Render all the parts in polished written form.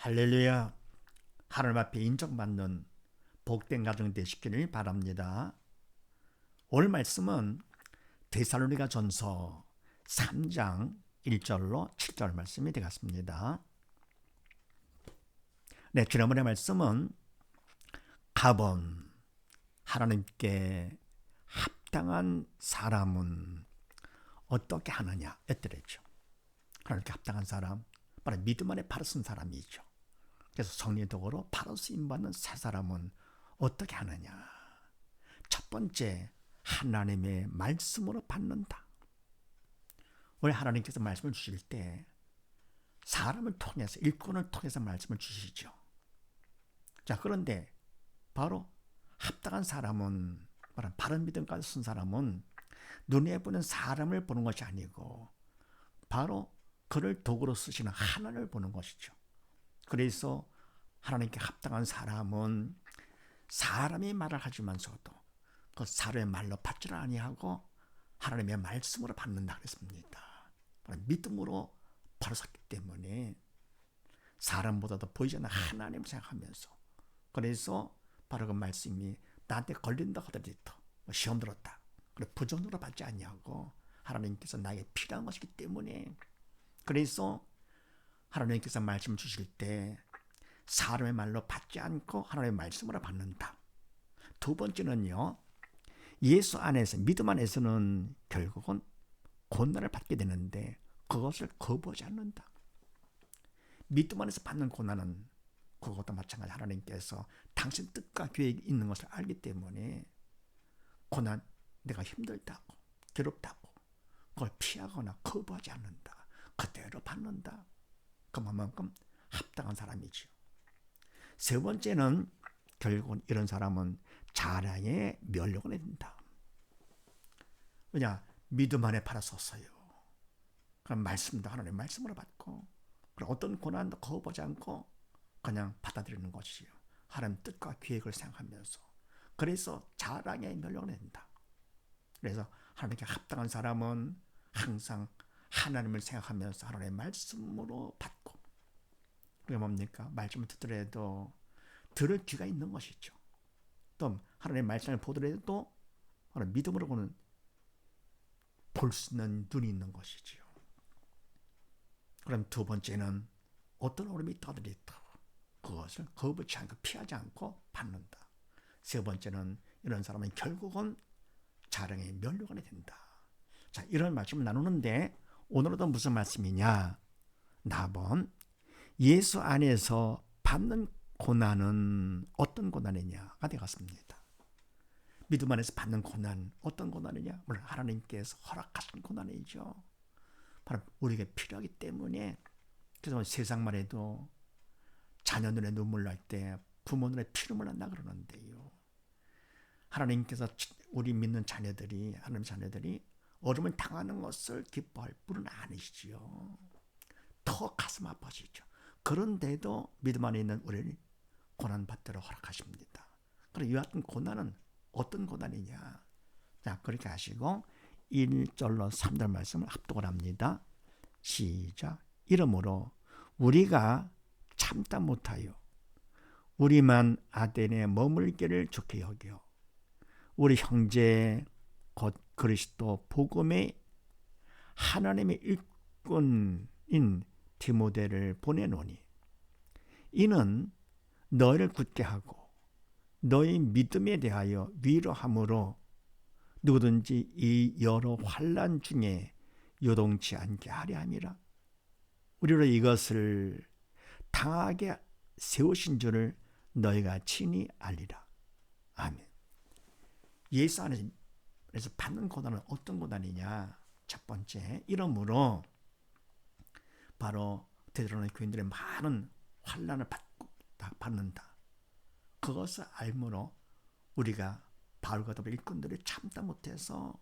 할렐루야. 하나님 앞에 인정받는 복된 가정 되시기를 바랍니다. 오늘 말씀은 데살로니가 전서 3장 1절로 7절 말씀이 되겠습니다. 네, 지난번의 말씀은 가본 하나님께 합당한 사람은 어떻게 하느냐 했더랬죠. 하나님께 합당한 사람, 바로 믿음 안에 바로 쓴 사람이죠. 그래서 성리덕으로 바로 쓰임받는 새 사람은 어떻게 하느냐. 첫 번째, 하나님의 말씀으로 받는다. 원래 하나님께서 말씀을 주실 때 사람을 통해서, 일꾼을 통해서 말씀을 주시죠. 자, 그런데 바로 합당한 사람은, 바른 믿음까지 쓴 사람은 눈에 보는 사람을 보는 것이 아니고 바로 그를 도구로 쓰시는 하나님을 보는 것이죠. 그래서 하나님께 합당한 사람은 사람이 말을 하지만서도 그 사람의 말로 받지를 아니하고 하나님의 말씀으로 받는다 그랬습니다. 믿음으로 바로 섰기 때문에 사람보다도 보이지 않는 하나님을 생각하면서, 그래서 바로 그 말씀이 나한테 걸린다 하더라도 시험 들었다, 부정으로 받지 아니하고 하나님께서 나에게 필요한 것이기 때문에, 그래서 하나님께서 말씀을 주실 때 사람의 말로 받지 않고 하나님의 말씀으로 받는다. 두 번째는요, 예수 안에서, 믿음 안에서는 결국은 고난을 받게 되는데 그것을 거부하지 않는다. 믿음 안에서 받는 고난은 그것도 마찬가지, 하나님께서 당신 뜻과 계획이 있는 것을 알기 때문에 고난, 내가 힘들다고 괴롭다고 그걸 피하거나 거부하지 않는다. 그대로 받는다. 그만큼 합당한 사람이죠. 세 번째는 결국은 이런 사람은 자랑의 면류관이 된다. 왜냐? 믿음 안에 팔아섰어요. 그럼 말씀도 하나님의 말씀으로 받고, 그리고 어떤 고난도 거부하지 않고 그냥 받아들이는 것이요. 하나님 뜻과 계획을 생각하면서, 그래서 자랑의 면류관이 된다. 그래서 하나님께 합당한 사람은 항상 하나님을 생각하면서 하나님의 말씀으로 받고, 그게 뭡니까? 말씀을 듣더라도 들을 귀가 있는 것이죠. 또 하나님의 말씀을 보더라도 믿음으로 보는, 볼 수 있는 눈이 있는 것이지요. 그럼 두 번째는 어떤 어려움이 있더라도 그것을 거부치 않고 피하지 않고 받는다. 세 번째는 이런 사람은 결국은 자랑의 면류관이 된다. 자, 이런 말씀을 나누는데 오늘도 무슨 말씀이냐? 나본 예수 안에서 받는 고난은 어떤 고난이냐가 되겠습니다. 믿음 안에서 받는 고난, 어떤 고난이냐? 물론 하나님께서 허락하신 고난이죠. 바로 우리에게 필요하기 때문에. 그래서 세상만 해도 자녀 눈에 눈물 날 때 부모 눈에 피눈물 난다 그러는데요. 하나님께서 우리 믿는 자녀들이, 하나님 자녀들이 어려움을 당하는 것을 기뻐할 분은 아니시지요. 더 가슴 아파지죠. 그런데도 믿음 안에 있는 우리를 고난받도록 허락하십니다. 그럼 이 같은 고난은 어떤 고난이냐? 자, 그렇게 하시고 1절로 3절 말씀을 합독을 합니다. 시작. 이러므로 우리가 참다 못하여 우리만 아덴에 머물기를 좋게 여겨 우리 형제 곧 그리스도 복음의 하나님의 일꾼인 디모데를 보내노니 이는 너희를 굳게 하고 너희 믿음에 대하여 위로함으로 누구든지 이 여러 환난 중에 요동치 않게 하려 함이라. 우리로 이것을 당하게 세우신 줄을 너희가 친히 알리라. 아멘. 예수 안에서 받는 고난은 어떤 고난이냐? 첫 번째, 이러므로 바로 데살로니가 교인들의 많은 환난을 받는다. 그것을 알므로 우리가 바울과 더불어 일꾼들이 참다 못해서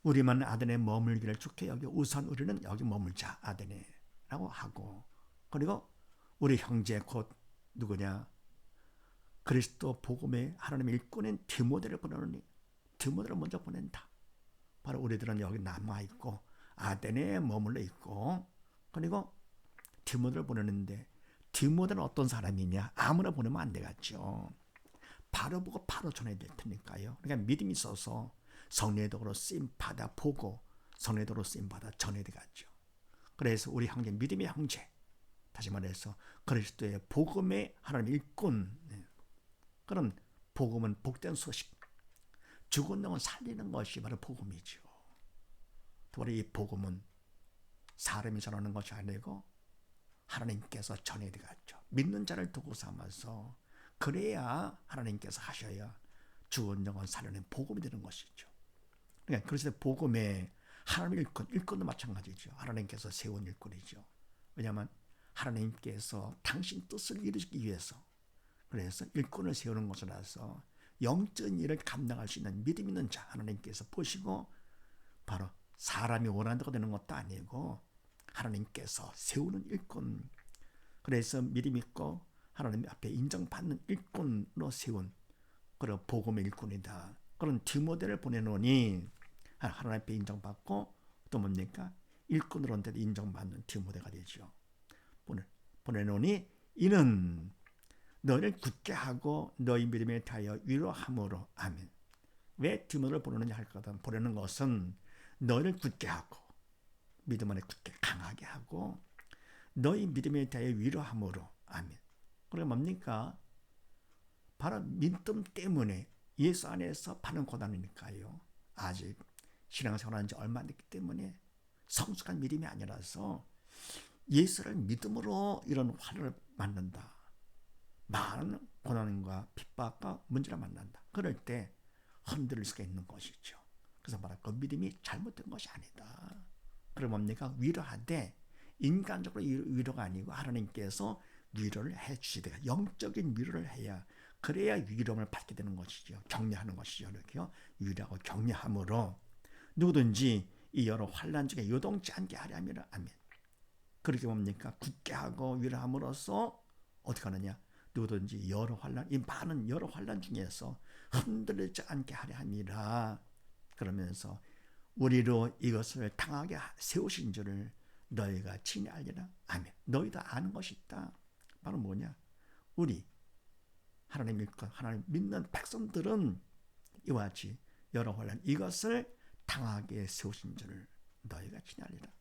우리만 아덴에 머물기를 좋게 여겨 우선 우리는 여기 머물자, 아덴에라고 하고, 그리고 우리 형제 곧 누구냐? 그리스도 복음의 하나님의 일꾼인 디모데를 보내노니 디모데를 먼저 보낸다. 바로 우리들은 여기 남아있고 아덴에 머물러 있고, 그리고 디모데를 보내는데 디모데는 어떤 사람이냐? 아무나 보내면 안 되겠죠. 바로 보고 바로 전해야 될 테니까요. 그러니까 믿음이 있어서 성례도로 쓰임 받아 보고 성례도로 쓰임 받아 전해야 되겠죠. 그래서 우리 형제, 믿음의 형제, 다시 말해서 그리스도의 복음의 하나님 일꾼, 그런 복음은 복된 소식, 죽은 영혼 살리는 것이 바로 복음이죠. 또 우리 이 복음은 사람이 전하는 것이 아니고 하나님께서 전해야 되겠죠. 믿는 자를 도구 삼아서, 그래야 하나님께서 하셔야 죽은 영혼 살려낸 복음이 되는 것이죠. 그러니까 그리스도의 복음에 하나님 일꾼도 마찬가지죠. 하나님께서 세운 일꾼이죠. 왜냐하면 하나님께서 당신 뜻을 이루기 위해서, 그래서 일꾼을 세우는 것이라서 영적인 일을 감당할 수 있는 믿음 있는 자 하나님께서 보시고, 바로 사람이 원한다고 되는 것도 아니고 하나님께서 세우는 일꾼, 그래서 믿음 있고 하나님 앞에 인정받는 일꾼으로 세운 그런 복음의 일꾼이다. 그런 디모데를 보내노니 하나님 앞에 인정받고 또 뭡니까? 일꾼으로 인정받는 디모데가 되죠. 보내노니 이는 너를 굳게 하고 너희 믿음에 대하여 위로함으로. 아멘. 왜 디모데를 보내느냐 할 거든, 보내는 것은 너를 굳게 하고 믿음 안에 굳게 강하게 하고 너희 믿음에 대하여 위로함으로. 아멘. 그게 뭡니까? 바로 믿음 때문에, 예수 안에서 받는 고난이니까요. 아직 신앙생활한 지 얼마 안 됐기 때문에 성숙한 믿음이 아니라서 예수를 믿음으로 이런 환난을 만난다. 많은 고난과 핍박과 문제를 만난다. 그럴 때 흔들릴 수가 있는 것이죠. 그래서 말할 그 믿음이 잘못된 것이 아니다. 그럼 뭡니까? 위로하되 인간적으로 위로가 아니고 하나님께서 위로를 해주시되 영적인 위로를 해야, 그래야 위로를 받게 되는 것이죠. 격려하는 것이죠. 이렇게요. 위로하고 격려함으로 누구든지 이 여러 환난 중에 요동치 않게 하려 함이라. 아멘. 그렇게 뭡니까? 굳게 하고 위로함으로써 어떻게 하느냐? 누구든지 여러 환난, 이 많은 여러 환난 중에서 흔들리지 않게 하려 함이라. 그러면서 우리로 이것을 당하게 세우신 줄을 너희가 친히 알리라. 아멘. 너희도 아는 것이 있다. 바로 뭐냐? 우리 하나님 믿고 하나님 믿는 백성들은 이와 같이 여러 환난, 이것을 당하게 세우신 줄을 너희가 친히 알리라.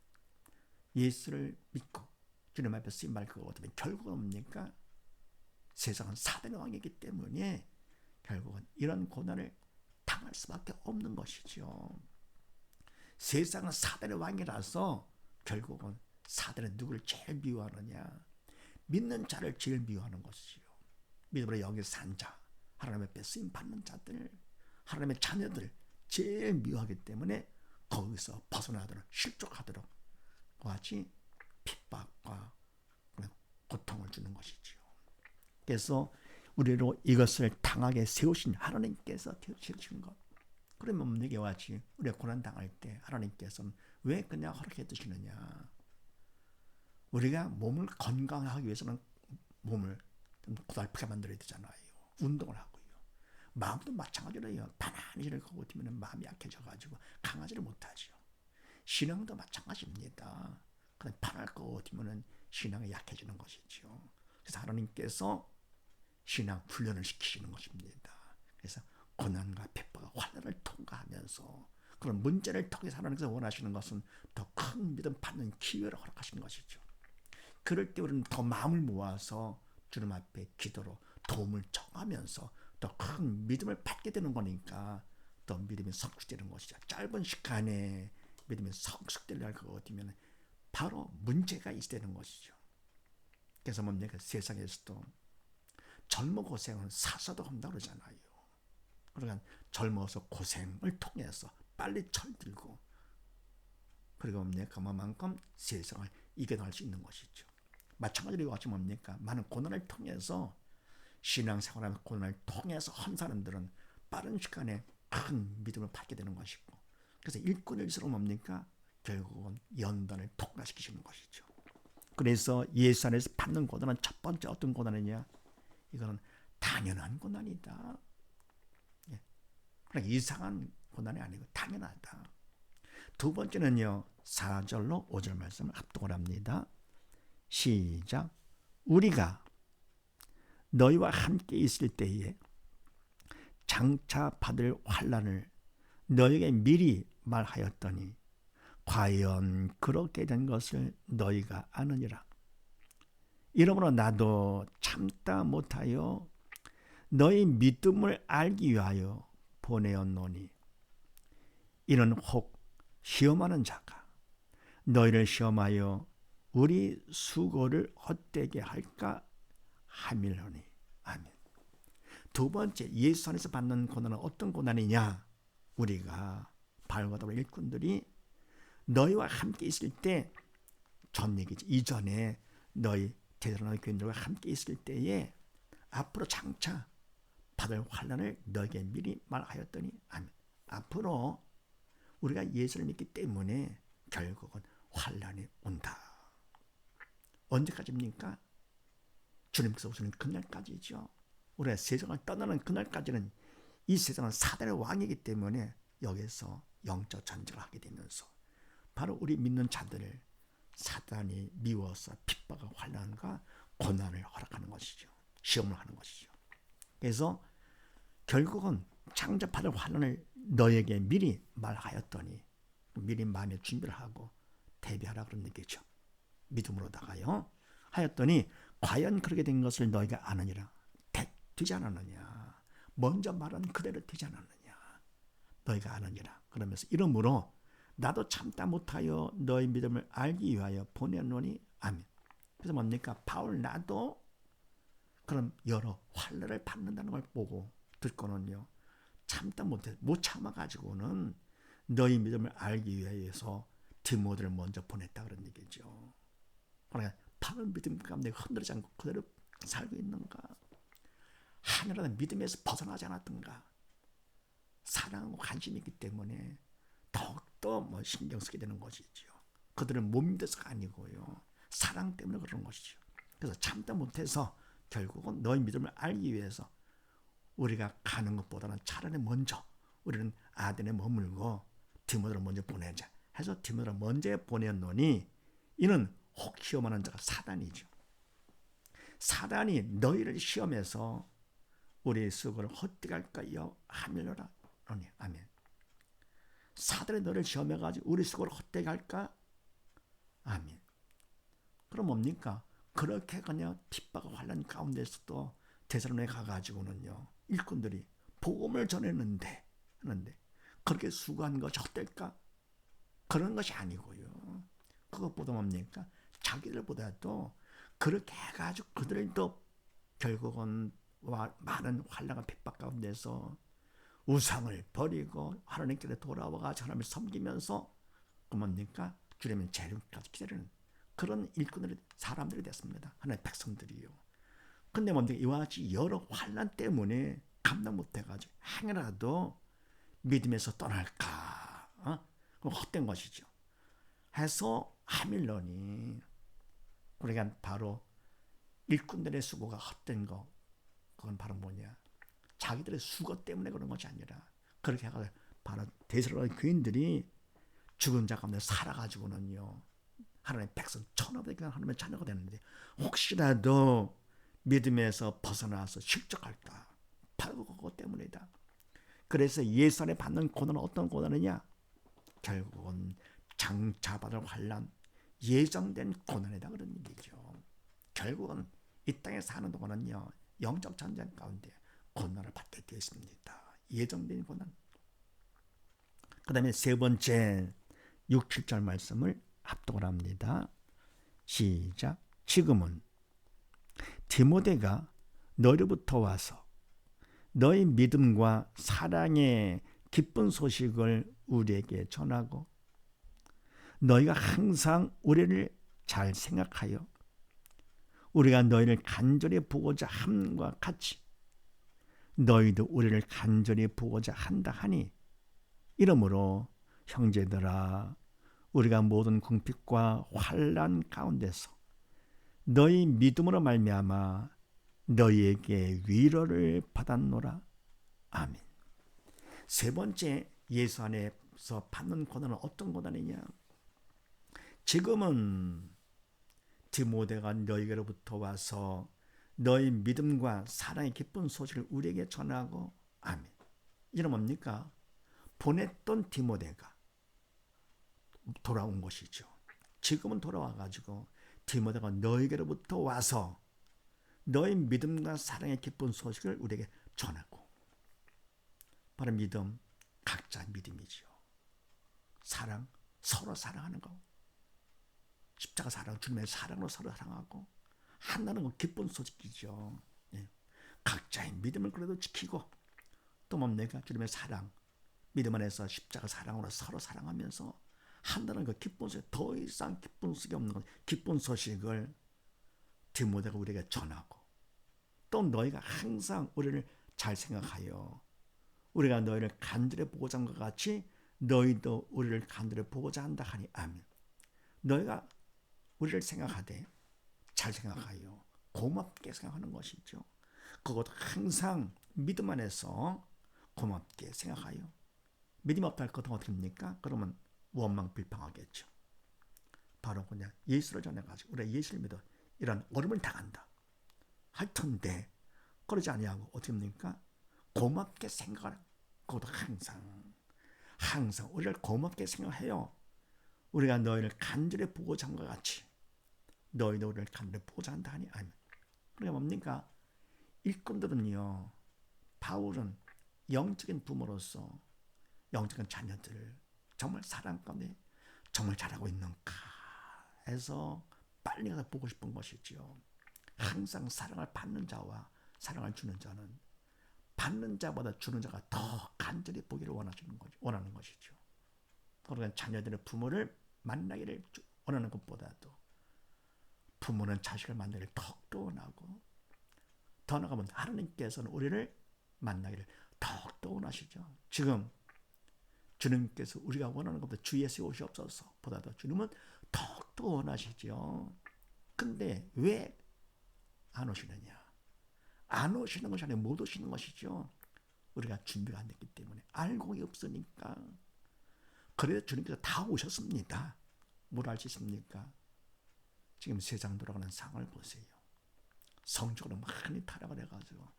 예수를 믿고 주님 앞에 쓰임 받을 것 같으면 결국은 뭡니까? 세상은 사단의 왕이기 때문에 결국은 이런 고난을 당할 수밖에 없는 것이죠. 세상은 사단의 왕이라서 결국은 사단은 누구를 제일 미워하느냐? 믿는 자를 제일 미워하는 것이지요. 믿음으로 여기 산 자, 하나님 앞에 쓰임 받는 자들, 하나님의 자녀들 제일 미워하기 때문에 거기서 벗어나도록, 실족하도록 같이 핍박과 고통을 주는 것이지요. 그래서 우리로 이것을 당하게 세우신 하나님께서 세우신 것. 그러면 내게 와지 우리가 고난 당할 때 하나님께서는 왜 그냥 허락해 두시느냐? 우리가 몸을 건강하기 위해서는 몸을 좀 고달프게 만들어야 되잖아요. 운동을 하고요. 마음도 마찬가지로요. 가만히 이러고 있으면 마음이 약해져가지고 강하지를 못하죠. 신앙도 마찬가지입니다. 그냥 편할 거 같으면 신앙이 약해지는 것이죠. 그래서 하나님께서 신앙 훈련을 시키시는 것입니다. 그래서 고난과 핍박과 환난을 통과하면서 그런 문제를 통해서 하나님께서 원하시는 것은 더 큰 믿음 받는 기회를 허락하시는 것이죠. 그럴 때 우리는 더 마음을 모아서 주님 앞에 기도로 도움을 청하면서 더 큰 믿음을 받게 되는 거니까 더 믿음이 성숙되는 것이죠. 짧은 시간에 믿음이 성숙되려 것 같으면 바로 문제가 있다는 것이죠. 그래서 뭡니까? 세상에서도 젊어 고생은 사서도 한다고 그러잖아요. 그러니까 젊어서 고생을 통해서 빨리 철들고, 그리고 뭡니까? 그만큼 세상을 이겨낼 수 있는 것이죠. 마찬가지로 같이 뭡니까? 많은 고난을 통해서, 신앙생활하는 고난을 통해서 한 사람들은 빠른 시간에 큰 믿음을 받게 되는 것이고, 그래서 일꾼일수록 뭡니까? 결국은 연단을 통과시키시는 것이죠. 그래서 예수 안에서 받는 고난은 첫 번째 어떤 고난이냐? 이거는 당연한 고난이다. 그러니까 이상한 고난이 아니고 당연하다. 두 번째는요, 4절로 5절 말씀을 합독을 합니다. 시작. 우리가 너희와 함께 있을 때에 장차 받을 환난을 너희에게 미리 말하였더니 과연 그렇게 된 것을 너희가 아느니라. 이러므로 나도 참다 못하여 너희 믿음을 알기 위하여 보내었노니 이는 혹 시험하는 자가 너희를 시험하여 우리 수고를 헛되게 할까 함이로니. 아멘. 두 번째, 예수 안에서 받는 고난은 어떤 고난이냐? 우리가 바울과 더불어 일꾼들이 너희와 함께 있을 때, 전 얘기지, 이전에 너희 데살로니가 교인들과 함께 있을 때에 앞으로 장차 받을 환난을 너에게 미리 말하였더니 아멘. 앞으로 우리가 예수를 믿기 때문에 결국은 환난이 온다. 언제까지입니까? 주님께서 오시는 그날까지죠. 우리가 세상을 떠나는 그날까지는 이 세상은 사단의 왕이기 때문에 여기서 영적 전쟁을 하게 되면서 바로 우리 믿는 자들을 사단이 미워서 핍박과 환난과 고난을 허락하는 것이죠. 시험을 하는 것이죠. 그래서 결국은 장차 받을 환난을 너에게 미리 말하였더니 미리 마음의 준비를 하고 대비하라 그런 얘기죠. 믿음으로다가요. 하였더니 과연 그렇게 된 것을 너희가 아느니라. 되지 않았느냐. 먼저 말한 그대로 되지 않았느냐. 너희가 아느니라. 그러면서 이러므로 나도 참다 못하여 너희 믿음을 알기 위하여 보내노니 아멘. 그래서 뭡니까? 바울 나도 그런 여러 환난을 받는다는 걸 보고 듣고는요. 참다 못해 못 참아가지고는 너희 믿음을 알기 위해서 디모데를 먼저 보냈다 그런 얘기죠. 그러니까 바른 믿음 가운데 흔들리지 않고 그대로 살고 있는가? 하늘은 믿음에서 벗어나지 않았던가? 사랑하고 관심이 있기 때문에 더욱더 신경 쓰게 되는 것이죠. 그들은 못 믿어서가 아니고요. 사랑 때문에 그런 것이죠. 그래서 참다 못해서 결국은 너희 믿음을 알기 위해서 우리가 가는 것보다는 차라리 먼저 우리는 아덴에 머물고 디모데를 먼저 보내자 해서 디모데를 먼저 보냈노니 이는 혹 시험하는 자가 사단이죠. 사단이 너희를 시험해서 우리의 수고를 헛되게 할까요? 하밀로라. 아멘. 사단이 너를 시험해가지고 우리 수고를 헛되게 할까? 아멘. 그럼 뭡니까? 그렇게 그냥 핍박과 환난 가운데서도 데살로니가에 가가지고는요. 일꾼들이 복음을 전했는데 하는데 그렇게 수고한 것이 헛될까? 그런 것이 아니고요. 그것보다 뭡니까? 자기들보다도 그렇게 해가지고 그들도 결국은 많은 환난과 핍박 가운데서 우상을 버리고 하나님께로 돌아와가지고 하나님을 섬기면서 그 뭡니까? 주님의 재림까지 기다리는 그런 일꾼들이 사람들이 됐습니다. 하나님의 백성들이요. 근데 뭡니까? 이와 같이 여러 환난 때문에 감당 못해가지고 행여라도 믿음에서 떠날까? 그럼 헛된 것이죠. 해서 하밀러니 우리가 바로 일꾼들의 수고가 헛된 거 그건 바로 뭐냐? 자기들의 수고 때문에 그런 것이 아니라 그렇게 해가지고 바로 데살로니가 교인들이 죽은 자 가운데 살아가지고는요. 하나님의 백성 천하대교는 하나님의 자녀가 되는데 혹시라도 믿음에서 벗어나서 실족할까? 바로 그것 때문이다. 그래서 예수 안에 받는 고난은 어떤 고난이냐? 결국은 장차 받을 환난, 예정된 고난이다 그런 얘기죠. 결국은 이 땅에 사는 동안은요. 영적 전쟁 가운데 고난을 받게 되어 있습니다. 예정된 고난. 그 다음에 세 번째 6, 7절 말씀을 합독을 합니다. 시작. 지금은 디모데가 너희로부터 와서 너희 믿음과 사랑의 기쁜 소식을 우리에게 전하고 너희가 항상 우리를 잘 생각하여 우리가 너희를 간절히 보고자 함과 같이 너희도 우리를 간절히 보고자 한다 하니 이러므로 형제들아 우리가 모든 궁핍과 환난 가운데서 너희 믿음으로 말미암아 너희에게 위로를 받았노라. 아멘. 세 번째 예수 안에서 받는 고난은 어떤 고난이냐? 지금은 디모데가 너희에게로부터 와서 너희 믿음과 사랑의 기쁜 소식을 우리에게 전하고 아멘. 이는 뭡니까? 보냈던 디모데가 돌아온 것이죠. 지금은 돌아와가지고 디모데가 너희에게로부터 와서 너희 믿음과 사랑의 기쁜 소식을 우리에게 전하고, 바로 믿음, 각자 믿음이죠. 사랑, 서로 사랑하는 거, 십자가 사랑, 주님의 사랑으로 서로 사랑하고 한다는 건 기쁜 소식이죠. 예. 각자의 믿음을 그래도 지키고, 또 뭡니까? 주님의 사랑, 믿음 안에서 십자가 사랑으로 서로 사랑하면서 한다는 그 기쁜 소식, 더 이상 기쁜 소식이 없는 것, 기쁜 소식을 디모데가 우리에게 전하고, 또 너희가 항상 우리를 잘 생각하여 우리가 너희를 간절히 보고자 한 것 같이 너희도 우리를 간절히 보고자 한다 하니 아멘. 너희가 우리를 생각하되 잘 생각하여 고맙게 생각하는 것이죠. 그것도 항상 믿음 안에서 고맙게 생각하여. 믿음이 없다 할 것은 어떻게 합니까? 그러면 원망 불평하겠죠. 바로 그냥 예수를 전해가지고 우리가 예수를 믿어 이런 어려움을 당한다 할 텐데, 그러지 아니하고 어떻게 합니까? 고맙게 생각하는, 그것도 항상 우리를 고맙게 생각해요. 우리가 너희를 간절히 보고자 한 것 같이 너희도 우리를 간절히 보고자 한다 하니 아멘. 그러니까 뭡니까? 일꾼들은요, 바울은 영적인 부모로서 영적인 자녀들을 정말 사랑 가운데 정말 잘하고 있는가 해서 빨리 가서 보고 싶은 것이죠. 항상 사랑을 받는 자와 사랑을 주는 자는 받는 자보다 주는 자가 더 간절히 보기를 원하는 것이죠. 그러니까 자녀들의 부모를 만나기를 원하는 것보다도 부모는 자식을 만나기를 더욱더 원하고, 더 나아가면 하나님께서는 우리를 만나기를 더욱더 원하시죠. 지금 주님께서 우리가 원하는 것보다 주 예수의 오시옵소서 보다도 주님은 더욱더 원하시죠. 근데 왜 안 오시느냐? 안 오시는 것이 아니라 못 오시는 것이죠. 우리가 준비가 안 됐기 때문에, 알곡이 없으니까. 그래도 주님께서 다 오셨습니다. 뭘 알 수 있습니까? 지금 세상 돌아가는 상황을 보세요. 성적으로 많이 타락을 해가지고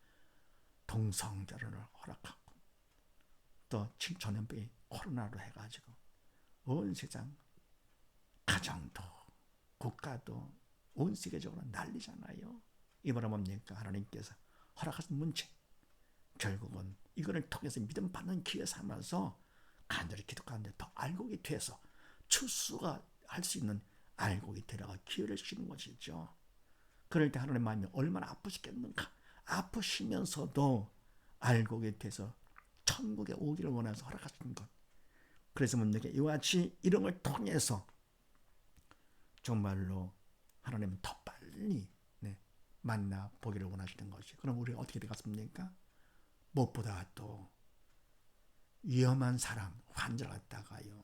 동성결혼을 허락하고, 또 전염병이 코로나로 해가지고 온 세상 가정도 국가도 온 세계적으로 난리잖아요. 이 말은 뭡니까? 하나님께서 허락하신 문제, 결국은 이거를 통해서 믿음 받는 기회 삼아서 간절히 기도하는데 더 알곡이 돼서 출수가 할 수 있는 알곡이 되라가 기회를 주시는 것이죠. 그럴 때 하나님의 마음이 얼마나 아프시겠는가. 아프시면서도 알곡이 돼서 천국에 오기를 원해서 허락하시는 것. 그래서 뭡니까? 이와 같이 이런 걸 통해서 정말로 하나님은 더 빨리 만나 보기를 원하시는 것이. 그럼 우리가 어떻게 되겠습니까? 무엇보다 또 위험한 사람, 환자를 갖다가요,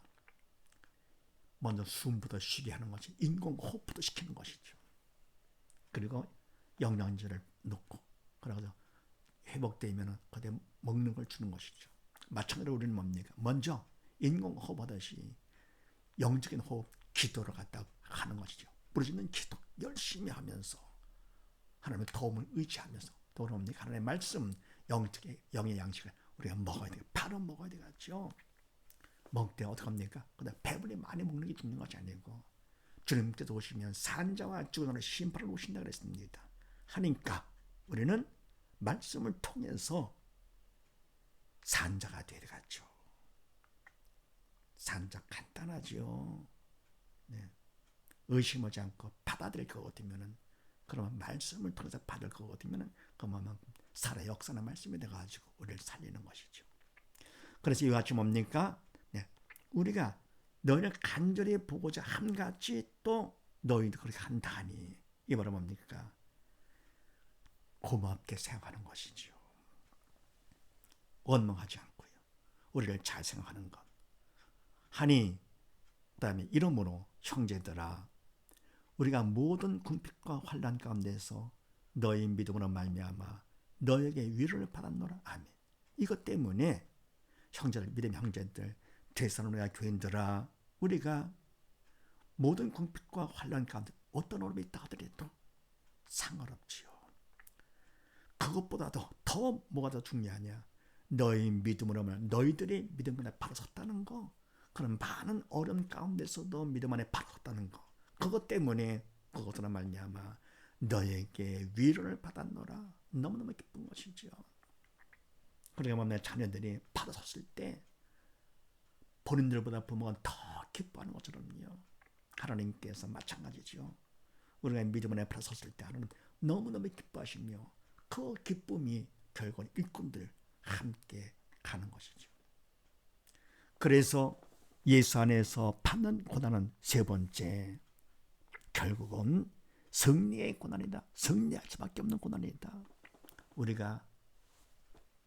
먼저 숨부터 쉬게 하는 것이, 인공호흡부터 시키는 것이죠. 그리고 영양제를 넣고, 그래서 회복되면 그때 먹는 걸 주는 것이죠. 마찬가지로 우리는 뭡니까? 먼저 인공호흡 하듯이 영적인 호흡, 기도를 갖다 하는 것이죠. 부르짖는 기도 열심히 하면서 하나님의 도움을 의지하면서, 또 뭡니까? 하나님의 말씀, 영의 양식을 우리가 먹어야 돼요. 바로 먹어야 되겠죠. 먹을 때 어떻게 합니까? 근데 배불리 많이 먹는 게 중요한 것이 아니고, 주님께서 오시면 산자와 죽은 심판을 오신다 그랬습니다. 하니까 우리는 말씀을 통해서 산자가 되어가죠. 산자 간단하죠. 네. 의심하지 않고 받아들일 것 같으면은, 그러면 말씀을 통해서 받을 것 같으면은 그만큼 살아 역사나 말씀이 돼가지고 우리를 살리는 것이죠. 그래서 이와 같이 뭡니까? 네. 우리가 너희를 간절히 보고자 함같이 또 너희도 그렇게 한다니, 이 말은 뭡니까? 고맙게 생각하는 것이죠. 원망하지 않고요. 우리를 잘 생각하는 것. 하니 그 다음에 이러므로 형제들아, 우리가 모든 궁핍과 환난 가운데서 너희 믿음으로 말미암아 너에게 위로를 받았노라. 아멘. 이것 때문에 형제들, 믿음의 형제들, 데살로니가 교인들아, 우리가 모든 궁핍과 환난 가운데 어떤 어려움이 있다 하더라도 상관없지요. 그것보다도 더 뭐가 더 중요하냐? 너희 믿음으로 말 너희들이 믿음 안에 바로 섰다는 거. 그런 많은 어려움 가운데서도 믿음 안에 바로 섰다는 거. 그것 때문에 그것으로 말미암아 너에게 위로를 받았노라. 너무너무 기쁜 것이죠. 그러니까 내 자녀들이 바로 섰을 때 본인들보다 부모가 더 기뻐하는 것처럼요. 하나님께서 마찬가지죠. 우리가 믿음 안에 바로 섰을 때 하나님 너무너무 기뻐하시며 그 기쁨이 결국 일꾼들 함께 가는 것이죠. 그래서 예수 안에서 받는 고난은 세 번째, 결국은 승리의 고난이다. 승리할 수밖에 없는 고난이다. 우리가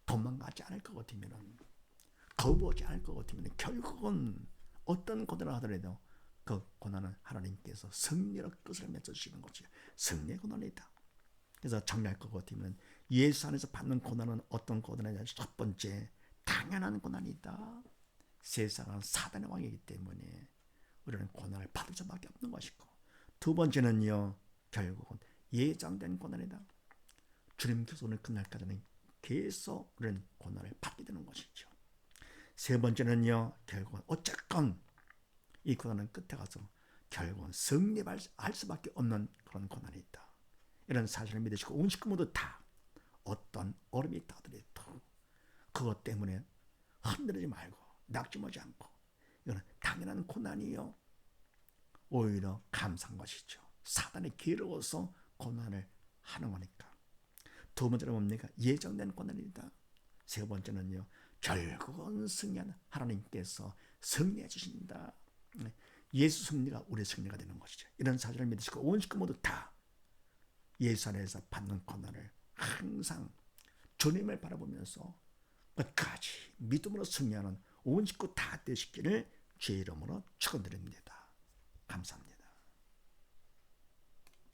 도망가지 않을 것 같으면, 거부하지 않을 것 같으면 결국은 어떤 고난을 하더라도 그 고난은 하나님께서 승리로 끝을 맺어주시는 거죠. 승리의 고난이다. 그래서 정리할 것 같으면 예수 안에서 받는 고난은 어떤 고난이냐? 첫 번째, 당연한 고난이다. 세상은 사단의 왕이기 때문에 우리는 고난을 받을 수밖에 없는 것이고, 두 번째는요, 결국은 예정된 고난이다. 주님께서 오늘 끝날까지는 계속 우리는 고난을 받게 되는 것이죠. 세 번째는요, 결국은 어쨌건 이 고난은 끝에 가서 결국은 승리할 수밖에 없는 그런 고난이 있다. 이런 사실을 믿으시고 온 식구 모두 다 어떤 어려움이 있다 하더라도 그것 때문에 흔들리지 말고 낙심하지 않고, 이거는 당연한 고난이요, 오히려 감사한 것이죠. 사단이 괴로워서 고난을 하는 거니까. 두 번째는 뭡니까? 예정된 고난이다. 세 번째는요, 결국은 승리하는 하나님께서 승리해 주신다. 예수 승리가 우리의 승리가 되는 것이죠. 이런 사실을 믿으시고 온 식구 모두 다 예수 안에서 받는 고난을 항상 주님을 바라보면서 끝까지 믿음으로 승리하는 온 식구 다 되시기를 주의 이름으로 축원드립니다.